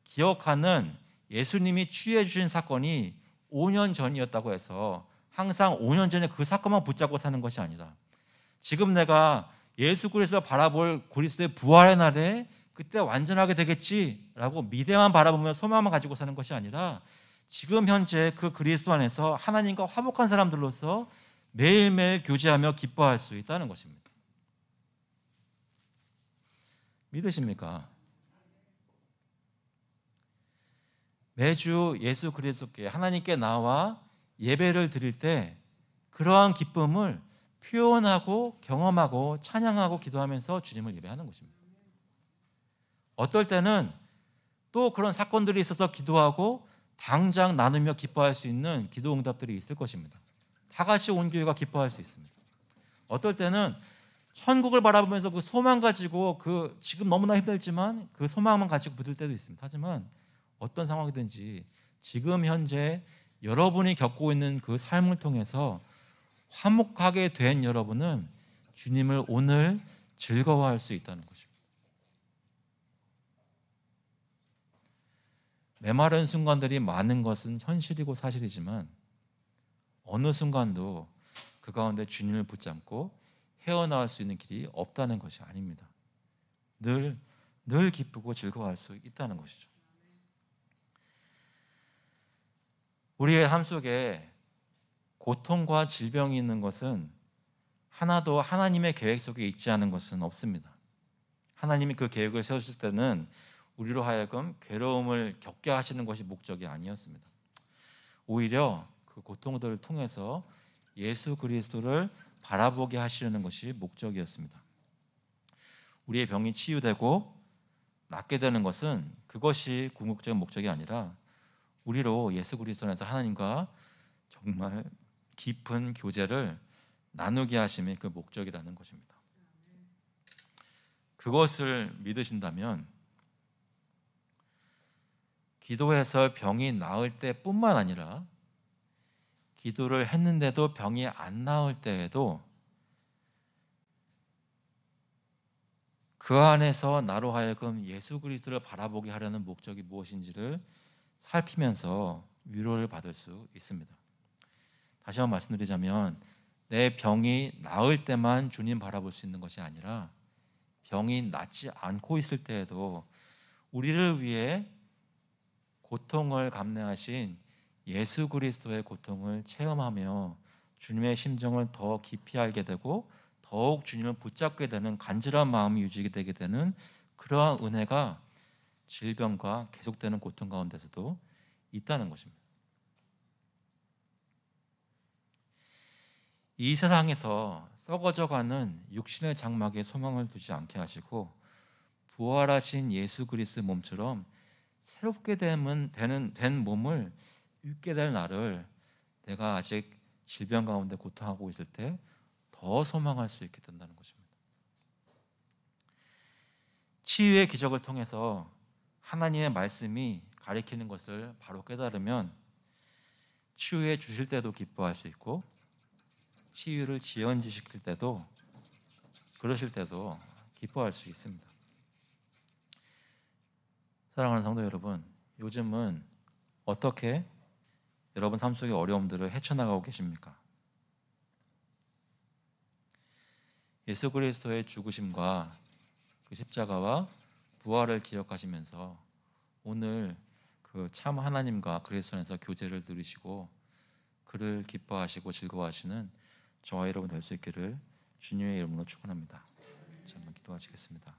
기억하는 예수님이 치유해 주신 사건이 5년 전이었다고 해서 항상 5년 전에 그 사건만 붙잡고 사는 것이 아니라 지금 내가 예수 그리스도를 바라볼 그리스도의 부활의 날에 그때 완전하게 되겠지라고 미래만 바라보며 소망만 가지고 사는 것이 아니라 지금 현재 그 그리스도 안에서 하나님과 화목한 사람들로서 매일매일 교제하며 기뻐할 수 있다는 것입니다. 믿으십니까? 매주 예수 그리스도께 하나님께 나와 예배를 드릴 때 그러한 기쁨을 표현하고 경험하고 찬양하고 기도하면서 주님을 예배하는 것입니다. 어떨 때는 또 그런 사건들이 있어서 기도하고 당장 나누며 기뻐할 수 있는 기도 응답들이 있을 것입니다. 다 같이 온 교회가 기뻐할 수 있습니다. 어떨 때는 천국을 바라보면서 그 소망 가지고 그 지금 너무나 힘들지만 그 소망만 가지고 부들 때도 있습니다. 하지만 어떤 상황이든지 지금 현재 여러분이 겪고 있는 그 삶을 통해서 화목하게 된 여러분은 주님을 오늘 즐거워할 수 있다는 것입니다. 메마른 순간들이 많은 것은 현실이고 사실이지만 어느 순간도 그 가운데 주님을 붙잡고 헤어나올 수 있는 길이 없다는 것이 아닙니다. 늘 기쁘고 즐거워할 수 있다는 것이죠. 우리의 삶 속에 고통과 질병이 있는 것은 하나도 하나님의 계획 속에 있지 않은 것은 없습니다. 하나님이 그 계획을 세우실 때는 우리로 하여금 괴로움을 겪게 하시는 것이 목적이 아니었습니다. 오히려 그 고통들을 통해서 예수 그리스도를 바라보게 하시려는 것이 목적이었습니다. 우리의 병이 치유되고 낫게 되는 것은 그것이 궁극적인 목적이 아니라 우리로 예수 그리스도 안에서 하나님과 정말 깊은 교제를 나누게 하심이 그 목적이라는 것입니다. 그것을 믿으신다면 기도해서 병이 나을 때뿐만 아니라 기도를 했는데도 병이 안 나을 때에도 그 안에서 나로 하여금 예수 그리스도를 바라보게 하려는 목적이 무엇인지를 살피면서 위로를 받을 수 있습니다. 다시 한번 말씀드리자면 내 병이 나을 때만 주님 바라볼 수 있는 것이 아니라 병이 낫지 않고 있을 때에도 우리를 위해 고통을 감내하신 예수 그리스도의 고통을 체험하며 주님의 심정을 더 깊이 알게 되고 더욱 주님을 붙잡게 되는 간절한 마음이 유지되게 되는 그러한 은혜가 질병과 계속되는 고통 가운데서도 있다는 것입니다. 이 세상에서 썩어져가는 육신의 장막에 소망을 두지 않게 하시고 부활하신 예수 그리스도의 몸처럼 새롭게 된 몸을 입게 될 날을 내가 아직 질병 가운데 고통하고 있을 때 더 소망할 수 있게 된다는 것입니다. 치유의 기적을 통해서 하나님의 말씀이 가리키는 것을 바로 깨달으면 치유해 주실 때도 기뻐할 수 있고 치유를 지연시킬 때도 그러실 때도 기뻐할 수 있습니다. 사랑하는 성도 여러분, 요즘은 어떻게 여러분 삶 속의 어려움들을 헤쳐나가고 계십니까? 예수 그리스도의 죽으심과 그 십자가와 부활을 기억하시면서 오늘 그 참 하나님과 그리스도 안에서 교제를 누리시고 그를 기뻐하시고 즐거워하시는 저와 여러분 될 수 있기를 주님의 이름으로 축원합니다. 잠깐 기도하시겠습니다.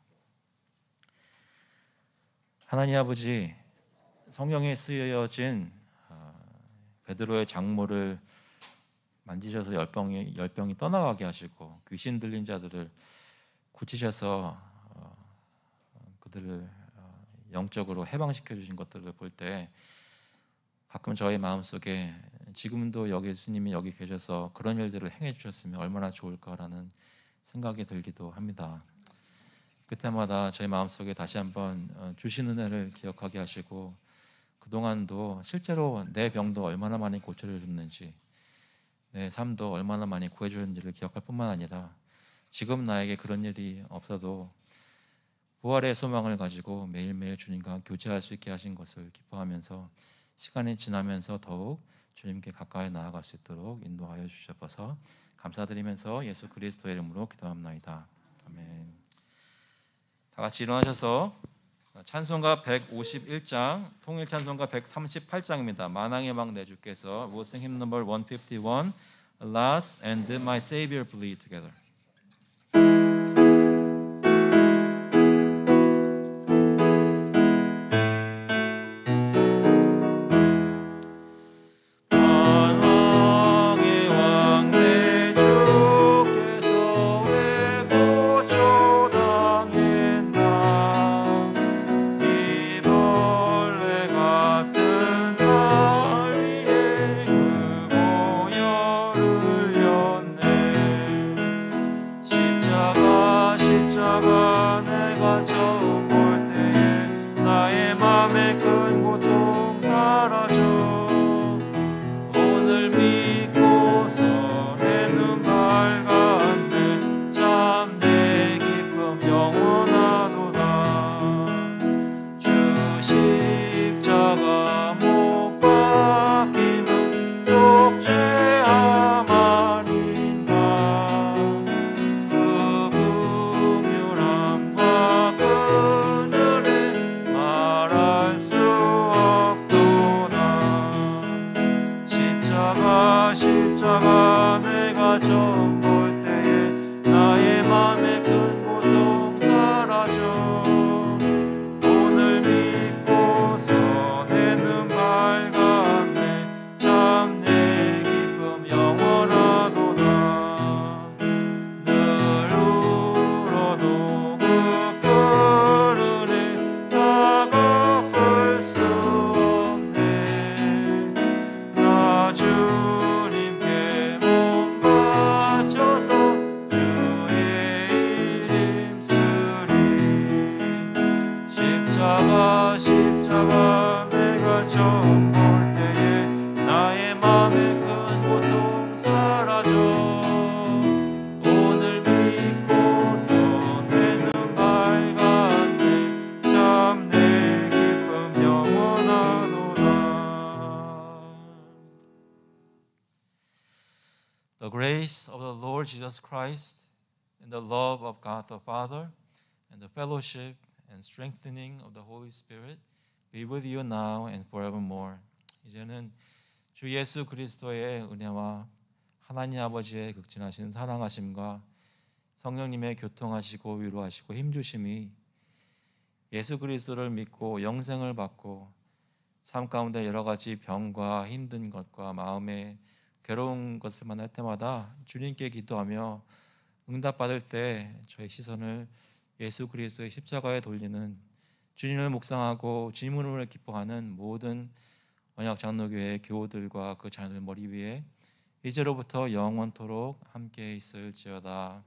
하나님 아버지, 성경에 쓰여진 베드로의 장모를 만지셔서 열병이 떠나가게 하시고 귀신 들린 자들을 고치셔서 그들을 영적으로 해방시켜 주신 것들을 볼 때 가끔 저희 마음속에 지금도 여기 예수님이 여기 계셔서 그런 일들을 행해 주셨으면 얼마나 좋을까라는 생각이 들기도 합니다. 그때마다 저희 마음속에 다시 한번 주신 은혜를 기억하게 하시고 그동안도 실제로 내 병도 얼마나 많이 고쳐주셨는지 내 삶도 얼마나 많이 구해주셨는지를 기억할 뿐만 아니라 지금 나에게 그런 일이 없어도 부활의 소망을 가지고 매일매일 주님과 교제할 수 있게 하신 것을 기뻐하면서 시간이 지나면서 더욱 주님께 가까이 나아갈 수 있도록 인도하여 주셔서 감사드리면서 예수 그리스도의 이름으로 기도합나이다. 아멘. 다 같이 일어나셔서 찬송가 151장, 통일 찬송가 138장입니다. 만왕의 막 내 주께서 We'll sing hymn number 151, Alas and my Savior bleed together. 십자가 내가 처음 볼 때에 나의 맘에 큰 고통 사라져 오늘 믿고서 내 눈 밝았네 참 내 기쁨 영원하도다 늘 울어도 그 푸르네 다 갚을 수 없네 나 주님께 몸 바쳐서 주의 이름 쓰리 십자가 내가 처음 볼 때에 나의 맘에 큰 고통 사라져 오늘 믿고서 내 눈 밝았네 참 내 기쁨 영원하도다. The grace of the Lord Jesus Christ and the love of God the Father and the fellowship and strengthening of the Holy Spirit be with you now and forevermore. 이제는 주 예수 그리스도의 은혜와 하나님 아버지의 극진하신 사랑하심과 성령님의 교통하시고 위로하시고 힘주심이 예수 그리스도를 믿고 영생을 받고 삶 가운데 여러 가지 병과 힘든 것과 마음에 괴로운 것을 만날 때마다 주님께 기도하며 응답받을 때 저의 시선을 예수 그리스도의 십자가에 돌리는 주님을 묵상하고 주님을 기뻐하는 모든 언약 장로교회 교우들과 그 자녀들 머리 위에 이제로부터 영원토록 함께 있을지어다.